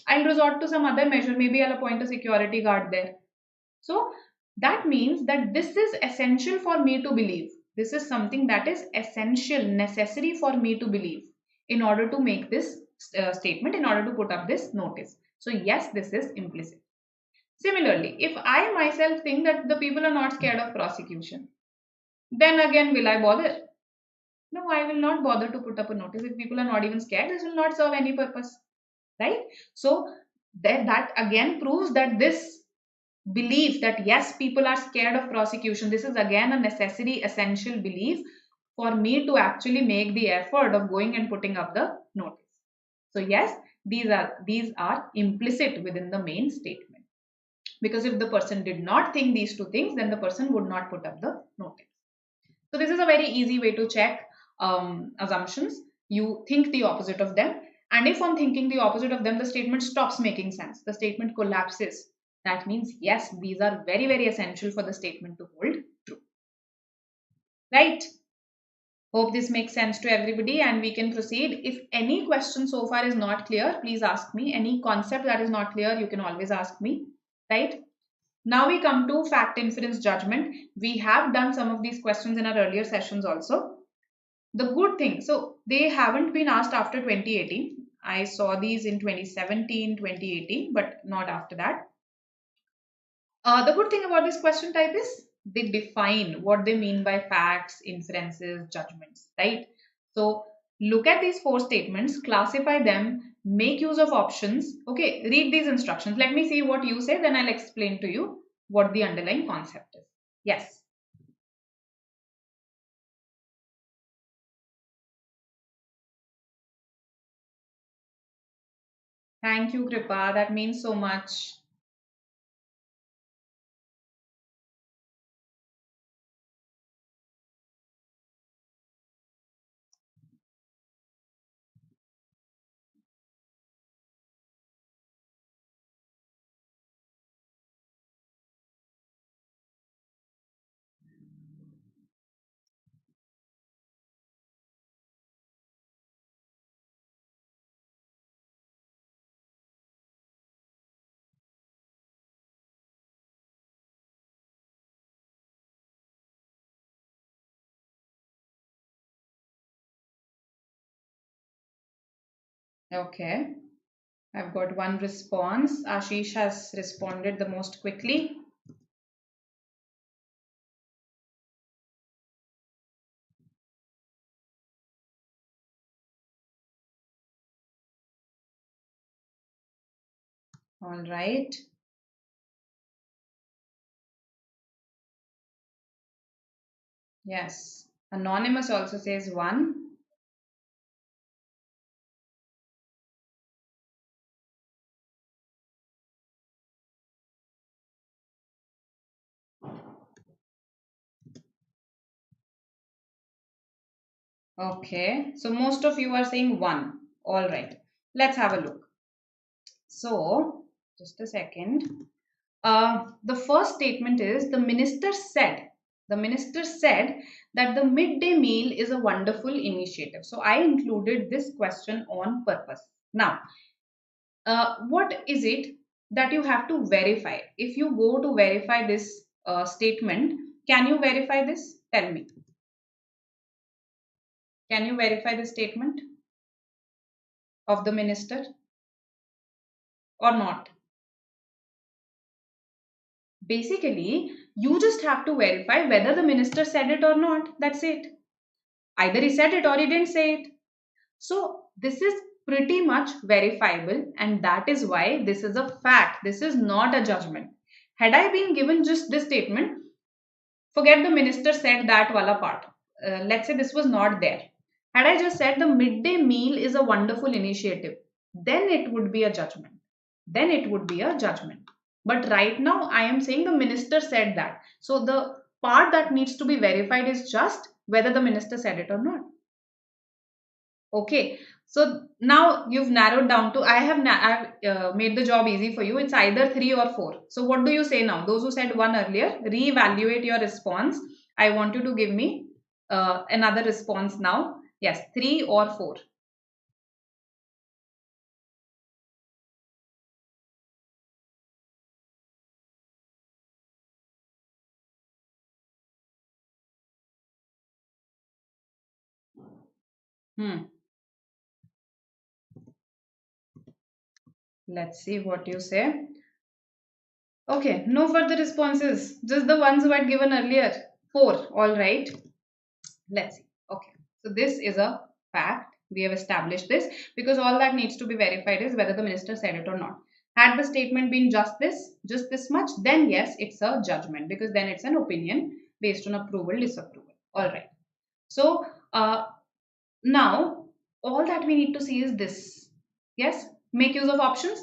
I'll resort to some other measure. Maybe I'll appoint a security guard there. So that means that this is essential for me to believe. This is something that is essential, necessary for me to believe in order to make this statement, in order to put up this notice. So yes, this is implicit. Similarly, if I myself think that the people are not scared of prosecution, then again, will I bother? No, I will not bother to put up a notice. If people are not even scared, this will not serve any purpose, right? So that again proves that this belief that yes, people are scared of prosecution, this is again a necessary, essential belief for me to actually make the effort of going and putting up the notice. So yes, these are implicit within the main statement, because if the person did not think these two things, then the person would not put up the notice. So this is a very easy way to check assumptions. You think the opposite of them, and if on thinking the opposite of them, the statement stops making sense, the statement collapses, that means yes, these are very, very essential for the statement to hold true. Right? Hope this makes sense to everybody and we can proceed. If any question so far is not clear, please ask me. Any concept that is not clear, you can always ask me. Right? Now we come to fact, inference, judgment. We have done some of these questions in our earlier sessions also. The good thing, so they haven't been asked after 2018. I saw these in 2017, 2018, but not after that. The good thing about this question type is they define what they mean by facts, inferences, judgments, right? So look at these four statements, classify them, make use of options. Okay, read these instructions. Let me see what you say, then I'll explain to you what the underlying concept is. Yes. Thank you, Kripa. That means so much. Okay. I've got one response. Ashish has responded the most quickly. All right. Yes. Anonymous also says 1. Okay. So most of you are saying 1. All right. Let's have a look. So, just a second. The first statement is the minister said that the midday meal is a wonderful initiative. So I included this question on purpose. Now, what is it that you have to verify? If you go to verify this statement, can you verify this? Tell me. Can you verify the statement of the minister or not? Basically, you just have to verify whether the minister said it or not. That's it. Either he said it or he didn't say it. So this is pretty much verifiable, and that is why this is a fact. This is not a judgment. Had I been given just this statement, forget the minister said that wala part. Let's say this was not there. Had I just said the midday meal is a wonderful initiative, then it would be a judgment. Then it would be a judgment. But right now, I am saying the minister said that. So the part that needs to be verified is just whether the minister said it or not. Okay. So now you've narrowed down to, I've made the job easy for you. It's either 3 or 4. So what do you say now? Those who said 1 earlier, reevaluate your response. I want you to give me another response now. Yes, 3 or 4. Hmm. Let's see what you say. Okay, no further responses. Just the ones who had given earlier. 4. All right. Let's see. Okay. So this is a fact. We have established this because all that needs to be verified is whether the minister said it or not. Had the statement been just this much, then yes, it's a judgment because then it's an opinion based on approval, disapproval. All right. So now all that we need to see is this. Yes, make use of options.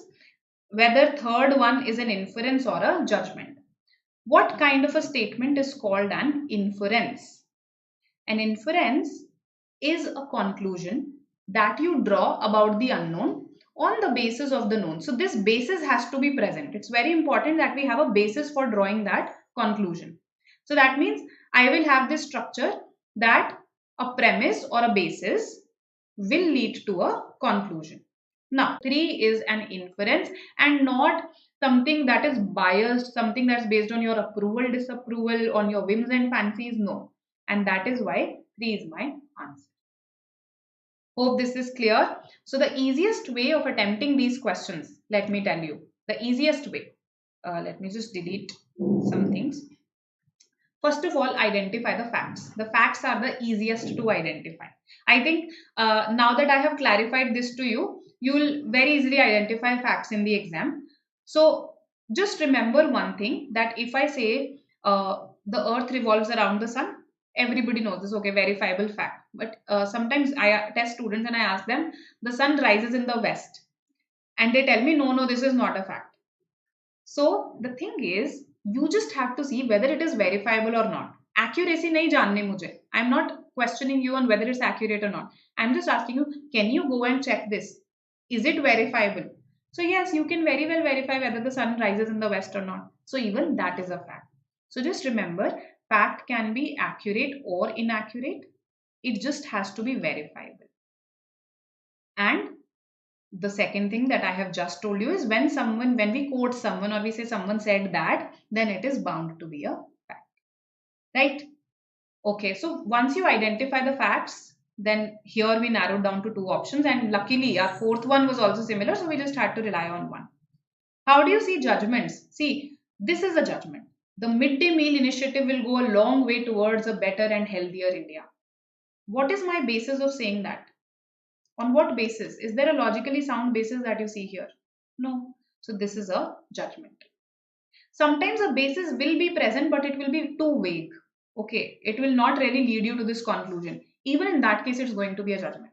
Whether third one is an inference or a judgment. What kind of a statement is called an inference? An inference is a conclusion that you draw about the unknown on the basis of the known. So this basis has to be present. It's very important that we have a basis for drawing that conclusion. So that means I will have this structure that a premise or a basis will lead to a conclusion. Now, 3 is an inference and not something that is biased, something that's based on your approval, disapproval, on your whims and fancies. No. And that is why 3 is my answer. Hope this is clear. So the easiest way of attempting these questions, let me tell you, the easiest way. Let me just delete some things. First of all, identify the facts. The facts are the easiest to identify. I think now that I have clarified this to you, you will very easily identify facts in the exam. So just remember one thing, that if I say the earth revolves around the sun, everybody knows this, okay, verifiable fact. But sometimes I test students and I ask them, the sun rises in the west. And they tell me, no, this is not a fact. So the thing is, you just have to see whether it is verifiable or not. Accuracy nahi janne mujhe. I'm not questioning you on whether it's accurate or not. I'm just asking you, can you go and check this? Is it verifiable? So yes, you can very well verify whether the sun rises in the west or not. So even that is a fact. So just remember, fact can be accurate or inaccurate. It just has to be verifiable. And the second thing that I have just told you is when we quote someone or we say someone said that, then it is bound to be a fact. Right? Okay, so once you identify the facts, then here we narrowed down to 2 options, and luckily our fourth one was also similar, so we just had to rely on one. How do you see judgments? See, this is a judgment. The midday meal initiative will go a long way towards a better and healthier India. What is my basis of saying that? On what basis? Is there a logically sound basis that you see here? No. So this is a judgment. Sometimes a basis will be present, but it will be too vague. Okay, it will not really lead you to this conclusion. Even in that case, it's going to be a judgment.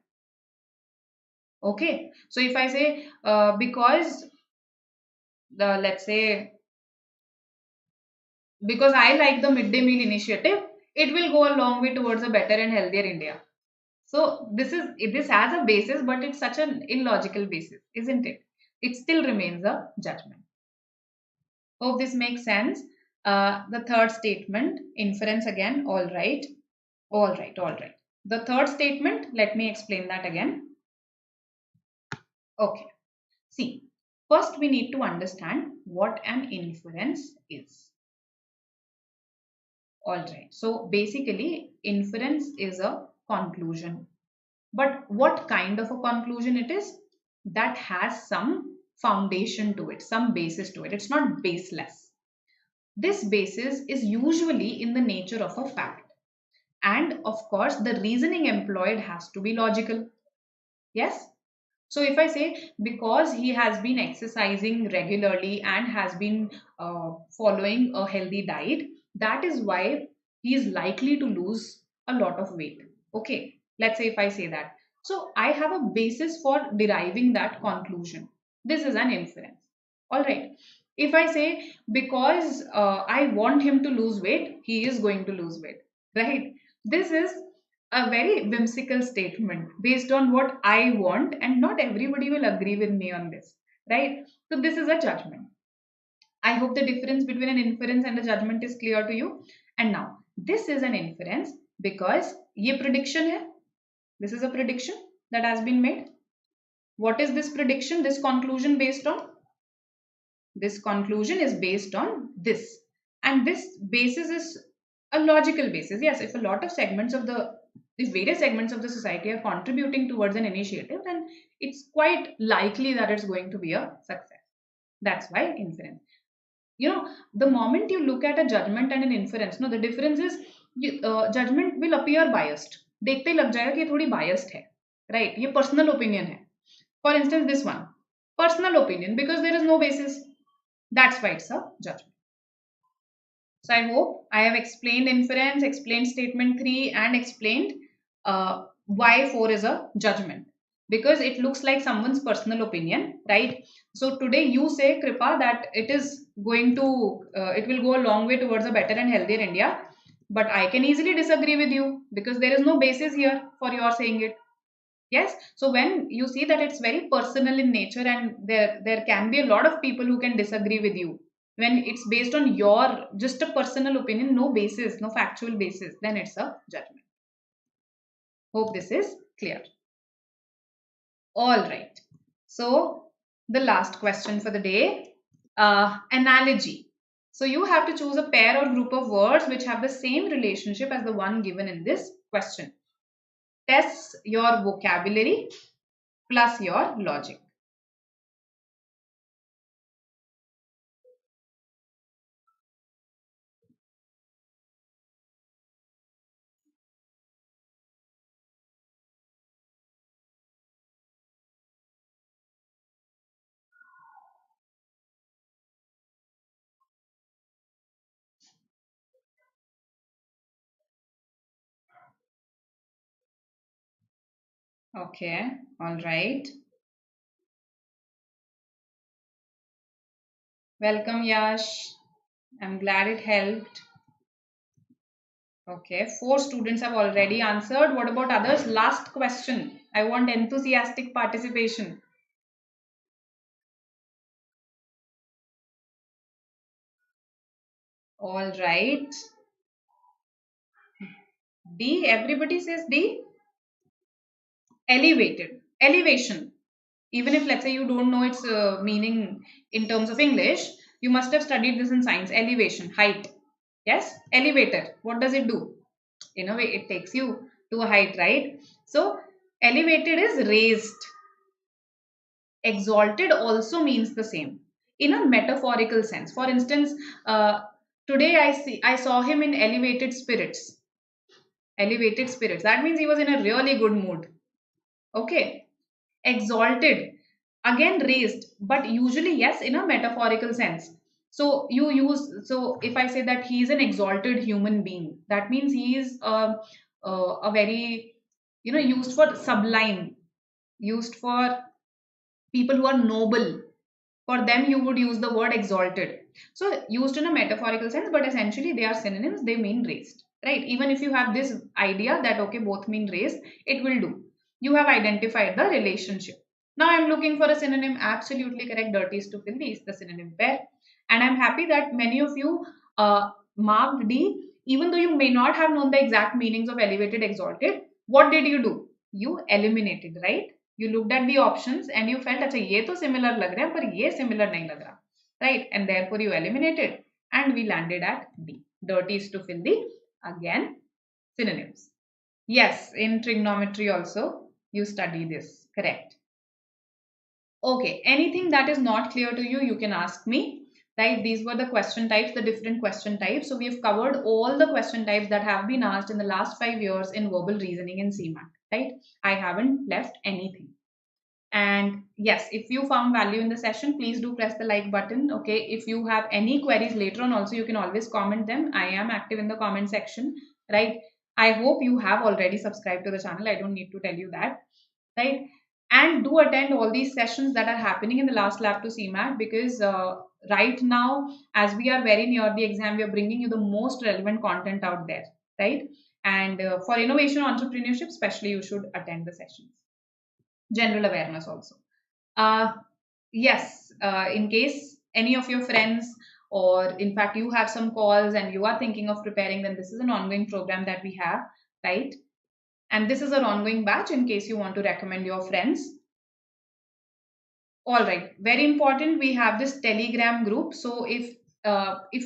Okay, so if I say because let's say because I like the midday meal initiative, it will go a long way towards a better and healthier India. So this has a basis, but it's such an illogical basis, isn't it? It still remains a judgment. Hope this makes sense. The third statement, inference again. All right, all right, all right. The third statement, let me explain that again. Okay. See, first we need to understand what an inference is. All right. So basically, inference is a conclusion. But what kind of a conclusion it is? That has some foundation to it, some basis to it. It's not baseless. This basis is usually in the nature of a fact. And of course, the reasoning employed has to be logical. Yes? So if I say because he has been exercising regularly and has been following a healthy diet, that is why he is likely to lose a lot of weight. Okay, let's say if I say that. So I have a basis for deriving that conclusion. This is an inference. All right. If I say because I want him to lose weight, he is going to lose weight. Right. This is a very whimsical statement based on what I want, and not everybody will agree with me on this, right? So, this is a judgment. I hope the difference between an inference and a judgment is clear to you. And now, this is an inference because ye prediction hai. This is a prediction that has been made. What is this prediction, this conclusion based on? This conclusion is based on this. And this basis is a logical basis. Yes, if a lot of segments of the if various segments of the society are contributing towards an initiative, then it's quite likely that it's going to be a success. That's why inference. The moment you look at a judgment and an inference, no, the difference is judgment will appear biased. देखते ही लग जाएगा कि ये थोड़ी biased है, right? ये personal opinion है. For instance, this one, personal opinion, because there is no basis. That's why it's a judgment. So I hope I have explained inference, explained statement 3, and explained why 4 is a judgment. Because it looks like someone's personal opinion, right? So today you say, Kripa, that it will go a long way towards a better and healthier India. But I can easily disagree with you because there is no basis here for your saying it. Yes. So when you see that it's very personal in nature and there can be a lot of people who can disagree with you, when it's based on your just a personal opinion, no basis, no factual basis, then it's a judgment. Hope this is clear. All right. So the last question for the day, analogy. So you have to choose a pair or group of words which have the same relationship as the one given in this question. Tests your vocabulary plus your logic. Okay, all right. Welcome, Yash. I'm glad it helped. Okay, 4 students have already answered. What about others? Last question. I want enthusiastic participation. All right. D. Everybody says D. Elevated. Elevation. Even if, let's say, you don't know its meaning in terms of English, you must have studied this in science. Elevation, height. Yes? Elevator. What does it do? In a way, it takes you to a height, right? So, elevated is raised. Exalted also means the same in a metaphorical sense. For instance, today I saw him in elevated spirits. Elevated spirits. That means he was in a really good mood. Okay. Exalted, again raised, but usually yes, in a metaphorical sense. So you use, so if I say that he is an exalted human being, that means he is a very, used for sublime, used for people who are noble. For them, you would use the word exalted. So used in a metaphorical sense, but essentially they are synonyms. They mean raised, right? Even if you have this idea that, okay, both mean raised, it will do. You have identified the relationship. Now I'm looking for a synonym. Absolutely correct. Dirty is to filthy is the synonym pair. And I'm happy that many of you marked D. Even though you may not have known the exact meanings of elevated, exalted, what did you do? You eliminated, right? You looked at the options and you felt, अच्छा ये तो similar लग रहा है पर ये similar नहीं लग रहा, right? And therefore you eliminated, and we landed at D. Dirty is to filthy. Again, synonyms. Yes, in trigonometry also you study this. Correct. Okay, anything that is not clear to you, you can ask me. Right, these were the question types, the different question types. So we've covered all the question types that have been asked in the last 5 years in verbal reasoning in CMAT. Right, I haven't left anything. And yes, if you found value in the session, please do press the like button. Okay, if you have any queries later on also, you can always comment them. I am active in the comment section. Right, I hope you have already subscribed to the channel. I don't need to tell you that. Right, and do attend all these sessions that are happening in the last lap to CMAT, because right now, as we are very near the exam, we are bringing you the most relevant content out there, right? And for innovation entrepreneurship especially, you should attend the sessions. General awareness also. Yes, in case any of your friends, or in fact you have some calls and you are thinking of preparing, then this is an ongoing program that we have, right? And this is an ongoing batch in case you want to recommend your friends. All right, very important. We have this Telegram group. So if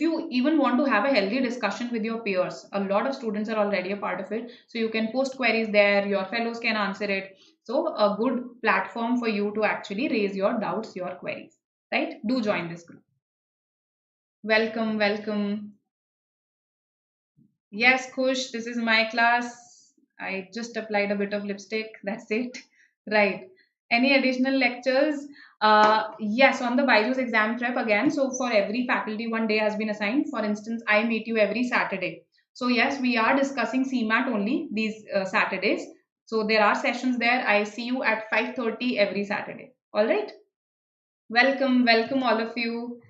you even want to have a healthy discussion with your peers, a lot of students are already a part of it. So you can post queries there. Your fellows can answer it. So a good platform for you to actually raise your doubts, your queries. Right? Do join this group. Welcome, welcome. Yes, Kush, this is my class. I just applied a bit of lipstick. That's it. Right. Any additional lectures? Yes, on the BYJU'S exam prep again. So for every faculty, one day has been assigned. For instance, I meet you every Saturday. So yes, we are discussing CMAT only these Saturdays. So there are sessions there. I see you at 5:30 every Saturday. All right. Welcome, welcome all of you.